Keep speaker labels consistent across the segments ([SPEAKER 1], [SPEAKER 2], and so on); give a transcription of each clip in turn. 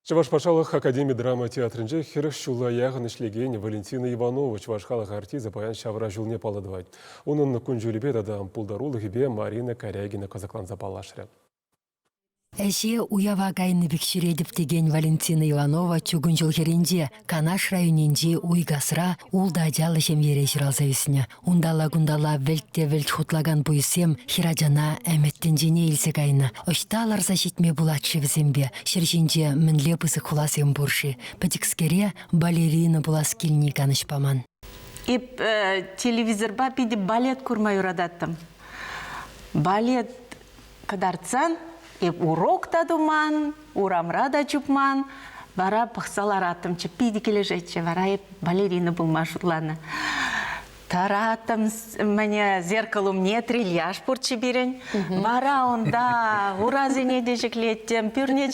[SPEAKER 1] Чавашпашалық Академия драма театрынже хирых шула яғын ішлеген Валентина Иванова Чавашхалық артиза баян шавра жылне паладывайды. Оның күнжөлібе дадам пулдарулығы бе Марина Корягина қазаклан запалашыры.
[SPEAKER 2] Әше уява кайны бекшіредіп деген Валентина Иванова чүгін жыл херенде Канаш районенде уйгасыра улда жалы жемере жыралзавесіне. Ундала-гундала вельтте-вельт хутлаган бұйсем хиражана әметтен жене елсе кайны. Ошталар зашетме буладшы візембе. Шершенде мінле пызы хуласем бұршы. Пәтікскере балерина булас келіне канышпаман.
[SPEAKER 3] Телевизорба пиде балет курмай урадаттым. Балет кадарцан урок та думан, урамра да чупман, бара пықсалар аттымчы, пиді келе жетші, бара балерина булма шутланы. Тараттым мәне зеркалым не трильяж пұртшы берін. Бара онда уразыне де жеклеттім, пүрне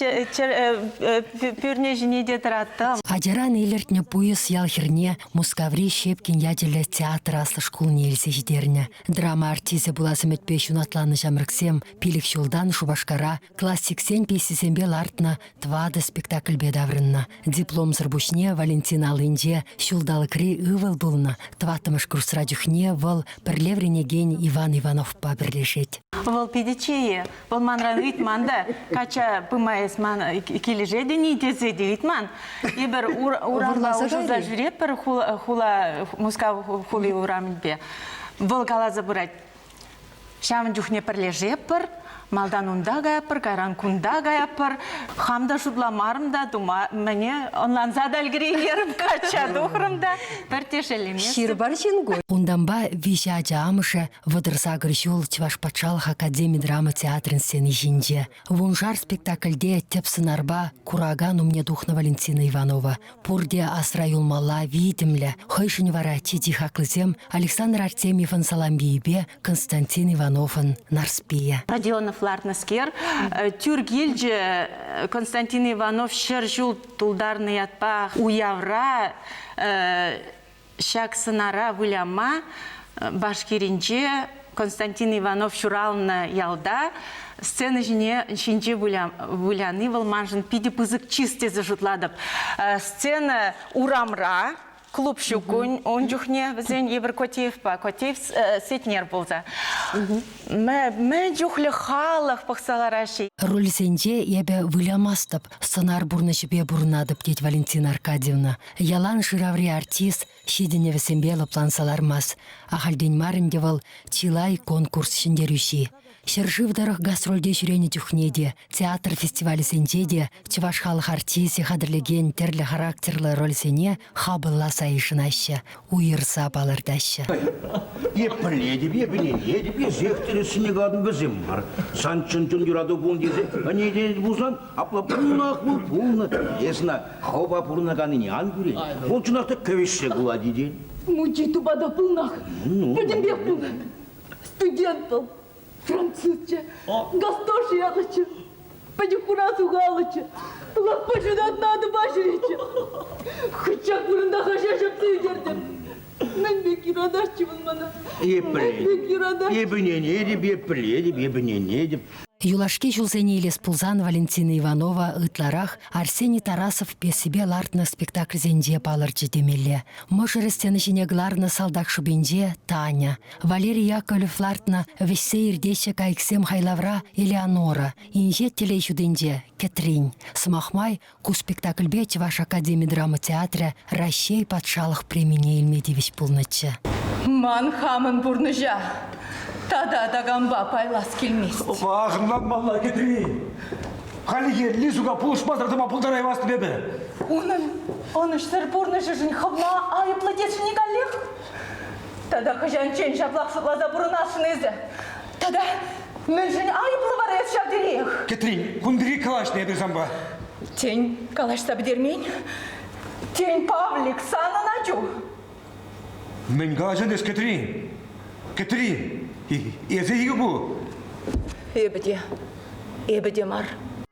[SPEAKER 3] жіне де тараттым.
[SPEAKER 2] Ажаран елертіне бұйыс ялхерне Мускаври Шепкин яделі театр аслы школын елсе жидеріне. Драма артизі бұласым өтпешін атланы жамырксем, пилік шулдан шубашкара, классик сен песісембел артына твады спектакль бедаврынна. Диплом зырбушне Валентина алынде шулдалы кри ывыл бұлны. Тватымыш курсра жүхне выл бірлеврене ген Иван Иванов па бірлешет.
[SPEAKER 3] Выл педечее, выл манран витманда, кача пымайыз ман кележеді нетезеді витман. Ебір урамла ұжыза жүрет бір хула Мускав хули урамын бе. Выл қалазы бұрат. Шамын жүхне бірлежеп бір, малдан унда гаяпыр, гаран кунда гаяпыр. Хамда шудламарымда, дума, мәне онлан задалгірегерім кача дұқырымда бір тешелемес.
[SPEAKER 2] Шир бар жингой. Унданба виша жамышы вадырса гіршул Чавашпатшалық Академия драма театрын сені жинде. Вунжар спектакльде тепсынарба кураган умне духна Валентина Иванова. Пурде асра юлмала видимлі. Хойшын вара чеди хаклызем Александр Артемьевын Саламбиебе, Константин Ивановын Нарспия.
[SPEAKER 3] Родионов Ларнаскер, Тюргильджи Константин Иванов шержул тулдарный ятпа уявра шаксынара вуляма башкиринче Константин Иванов шурална ялда сцена жіне шинче вуляны валманжын пиди пызык чисте зажутладып. Сцена урамра клуб щукунь, он жүхне візен ебір Котеев па, Котеев сетнер болса. Мә жүхлі халық пықсалараши.
[SPEAKER 2] Рөлсенде ебе вылямастып, сценар бурны жібе бурнадып дед Валентина Аркадьевна. Ялан жыраври артист, шедіне весембелі плансалармас. Ахалден марынде вал чилай конкурс шындерюши. Шерживдарых гастрольде жүрені жүхнеде, театр фестивалі сенде Чавашхалық артиси қадірлеген терлі характерлі рөлсене хабылла сайышынашы, уйырса балырдашы.
[SPEAKER 4] Епіледіп, епінедіп, езектері сінегадың бізім бар. Санчын түн жүрады бұн деді, әнеде бұзан, апла бұнақ бұл бұлны. Есіна, қауба бұрына ғаны не ан көрен. Ол чынақта көвешсе құла деді.
[SPEAKER 5] Мучи тубада бұлнақ. Бәдім бек бұл. Студент бұл. Французча, гастоши ядыча, падикурасу галыча, лаппачудан нады башырыча. Хычак бұрында қашашып түйдердім. Мен бекирадашчы бұл мана.
[SPEAKER 4] Ебінен.
[SPEAKER 2] Юлашке жылзене елес пулзан Валентина Иванова ытларах Арсений Тарасов песібе лартны спектакль зенде балырчы демелі. Мұшырыстені жинегларны салдақ шубенде Таня. Валерий Яковлев лартны весе ирдеші кайксем хайлавра Элеонора. Инже телей жуденде Кетрин. Смахмай ку спектакльбе Чаваш Академия драма театра Ращей патшалық премине елмедевич пулнычы.
[SPEAKER 5] Ман хамын бұрныжа. Тада дагамба пайлас келмес.
[SPEAKER 6] Ағынлан малла кетірейін. Қалиге лизуға пұлышпаздырдыма пұлдарай басты бебі.
[SPEAKER 5] Он үштір бұрныжы жын хабма айыплы дешіне қаллех. Тада қыжан чен шаплақ шутлаза бұрынашын езі. Тада мен жын айыплы бар ез шабдерек.
[SPEAKER 6] Кетірейін, күндірі калаш не берсам ба?
[SPEAKER 5] Тень калашса бідермен. Тень Павлик саны начу.
[SPEAKER 6] Мен калашын ес кетірейін. Кетірейін. Езі егі бұл?
[SPEAKER 5] Эбеде мар.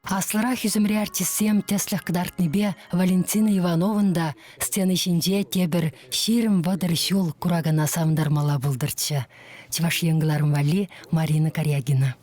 [SPEAKER 2] Аслыра хүзімре артисем теслях кдартныбе Валентина Ивановында сцена ішінде тебір ширім вадыр шул курагана самдармала бұлдырчы. Чаваш еңгіларым вали Марина Корягина.